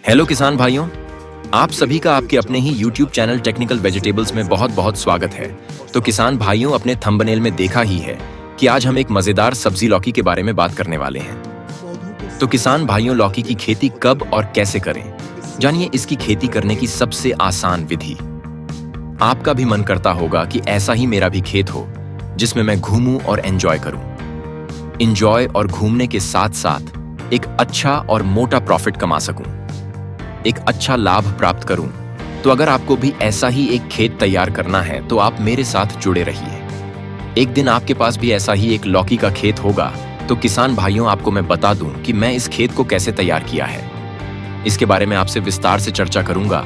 Hello किसान भाइयों, आप सभी का आपके अपने ही YouTube चैनल टेक्निकल वेजिटेबल्स में बहुत बहुत स्वागत है। तो किसान भाइयों, अपने थंबनेल में देखा ही है कि आज हम एक मजेदार सब्जी लौकी के बारे में बात करने वाले हैं। तो किसान भाइयों, लौकी की खेती कब और कैसे करें, जानिए इसकी खेती करने की सबसे आसान विधि। आपका भी मन करता होगा कि ऐसा ही मेरा भी खेत हो जिसमें मैं घूमूं और एंजॉय करूं। एंजॉय और घूमने के साथ साथ एक अच्छा और मोटा प्रॉफिट कमा सकूं, एक अच्छा लाभ प्राप्त करूं। तो अगर आपको भी ऐसा ही एक खेत तैयार करना है तो आप मेरे साथ जुड़े रहिए। एक दिन आपके पास भी ऐसा ही एक लौकी का खेत होगा। तो किसान भाइयों, आपको मैं बता दूं कि मैं इस खेत को कैसे तैयार किया है। इसके बारे में आपसे विस्तार से चर्चा करूंगा।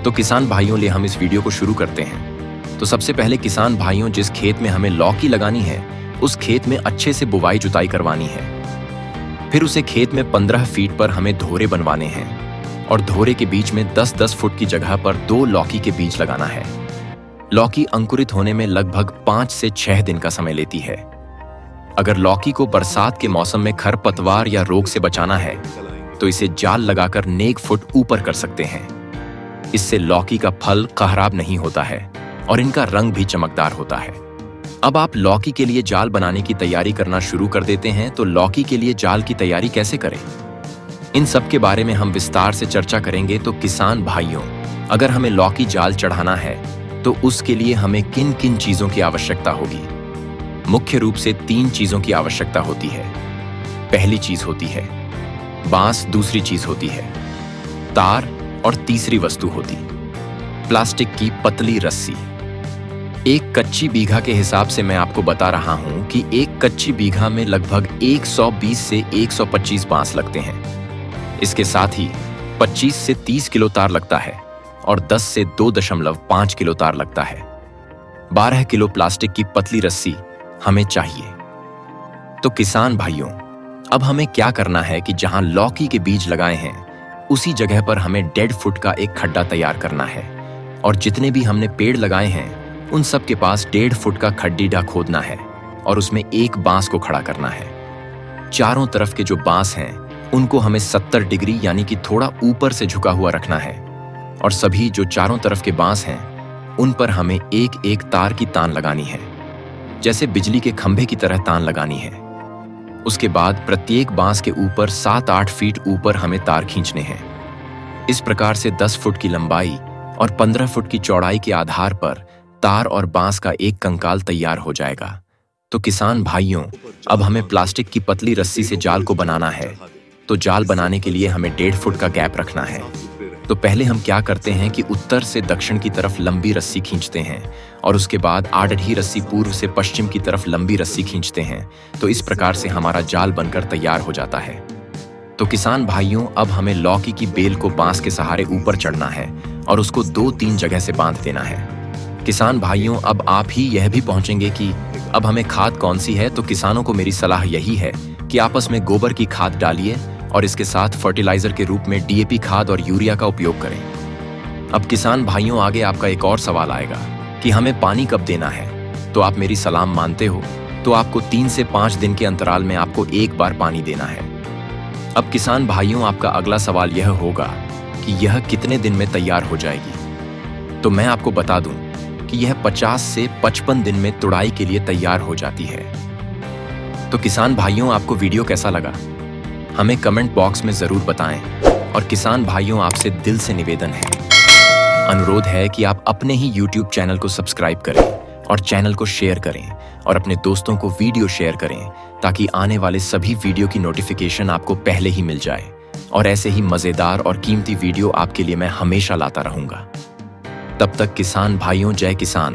तो किसान भाइयों, लिए हम इस वीडियो को शुरू करते हैं। तो सबसे पहले किसान भाइयों, जिस खेत में हमें लौकी लगानी है उस खेत में अच्छे से बुवाई जुताई करवानी है। फिर उसे खेत में 15 फीट पर हमें धोरे बनवाने हैं और धोरे के बीच में 10-10 फुट की जगह पर 2 लौकी के बीज लगाना है। लौकी अंकुरित होने में लगभग 5 से 6 दिन का समय लेती है। अगर लौकी को बरसात के मौसम में खरपतवार या रोग से बचाना है तो इसे जाल लगाकर नेक फुट ऊपर कर सकते हैं। इससे लौकी का फल खराब नहीं होता है और इनका रंग भी चमकदार होता है। अब आप लौकी के लिए जाल बनाने की तैयारी करना शुरू कर देते हैं। तो लौकी के लिए जाल की तैयारी कैसे करें, इन सब के बारे में हम विस्तार से चर्चा करेंगे। तो किसान भाइयों, अगर हमें लौकी जाल चढ़ाना है तो उसके लिए हमें किन किन चीजों की आवश्यकता होगी। मुख्य रूप से 3 चीजों की आवश्यकता होती है। पहली चीज होती है बांस, दूसरी चीज होती है तार और तीसरी वस्तु होती प्लास्टिक की पतली रस्सी। एक कच्ची बीघा के हिसाब से मैं आपको बता रहा हूं कि एक कच्ची बीघा में लगभग 120 से 125 बांस लगते हैं। इसके साथ ही 25 से 30 किलो तार लगता है और 10 से 2.5 किलो तार लगता है। 12 किलो प्लास्टिक की पतली रस्सी हमें चाहिए। तो किसान भाइयों, अब हमें क्या करना है कि जहां लौकी के बीज लगाए हैं उसी जगह पर हमें 1.5 फुट का एक खड्डा तैयार करना है और जितने भी हमने पेड़ लगाए हैं उन सब के पास 1.5 फुट का खड्डा खोदना है और उसमें एक बांस को खड़ा करना है। चारों तरफ के जो बांस हैं उनको हमें 70 डिग्री यानी कि थोड़ा ऊपर से झुका हुआ रखना है और सभी जो चारों तरफ के बांस हैं उन पर हमें एक एक तार की तान लगानी है, जैसे बिजली के खंभे की तरह तान लगानी है। उसके बाद प्रत्येक बांस के ऊपर 7-8 फीट ऊपर हमें तार खींचने हैं। इस प्रकार से 10 फुट की लंबाई और 15 फुट की चौड़ाई के आधार पर तार और बांस का एक कंकाल तैयार हो जाएगा। तो किसान भाइयों, अब हमें प्लास्टिक की पतली रस्सी से जाल को बनाना है। तो जाल बनाने के लिए हमें 1.5 फुट का गैप रखना है। तो पहले हम क्या करते हैं कि उत्तर से दक्षिण की तरफ लंबी रस्सी खींचते हैं और उसके बाद आढ़ी रस्सी पूर्व से पश्चिम की तरफ लंबी रस्सी खींचते हैं। तो इस प्रकार से हमारा जाल बनकर तैयार हो जाता है। तो किसान भाइयों, अब हमें लौकी की बेल को बांस के सहारे ऊपर चढ़ना है और उसको 2-3 जगह से बांध देना है। किसान भाइयों, अब आप ही यह भी पहुंचेंगे कि अब हमें खाद कौन सी है। तो किसानों को मेरी सलाह यही है कि आपस में गोबर की खाद डालिए और इसके साथ फर्टिलाइजर के रूप में DAP खाद और यूरिया का उपयोग करें। अब किसान भाइयों, आगे आपका एक और सवाल आएगा कि हमें पानी कब देना है। तो आप मेरी सलाह मानते हो तो आपको 3 से 5 दिन के अंतराल में आपको एक बार पानी देना है। अब किसान भाइयों, आपका अगला सवाल यह होगा कि यह कितने दिन में तैयार हो जाएगी। तो मैं आपको बता दूं कि यह 50 से 55 दिन में तुड़ाई के लिए तैयार हो जाती है। तो किसान भाइयों, आपको वीडियो कैसा लगा हमें कमेंट बॉक्स में जरूर बताएं। और किसान भाइयों, आपसे दिल से निवेदन है, अनुरोध है कि आप अपने ही YouTube चैनल को सब्सक्राइब करें और चैनल को शेयर करें और अपने दोस्तों को वीडियो शेयर करें ताकि आने वाले सभी वीडियो की नोटिफिकेशन आपको पहले ही मिल जाए। और ऐसे ही मजेदार और कीमती वीडियो आपके लिए मैं हमेशा लाता रहूंगा। तब तक किसान भाइयों, जय किसान।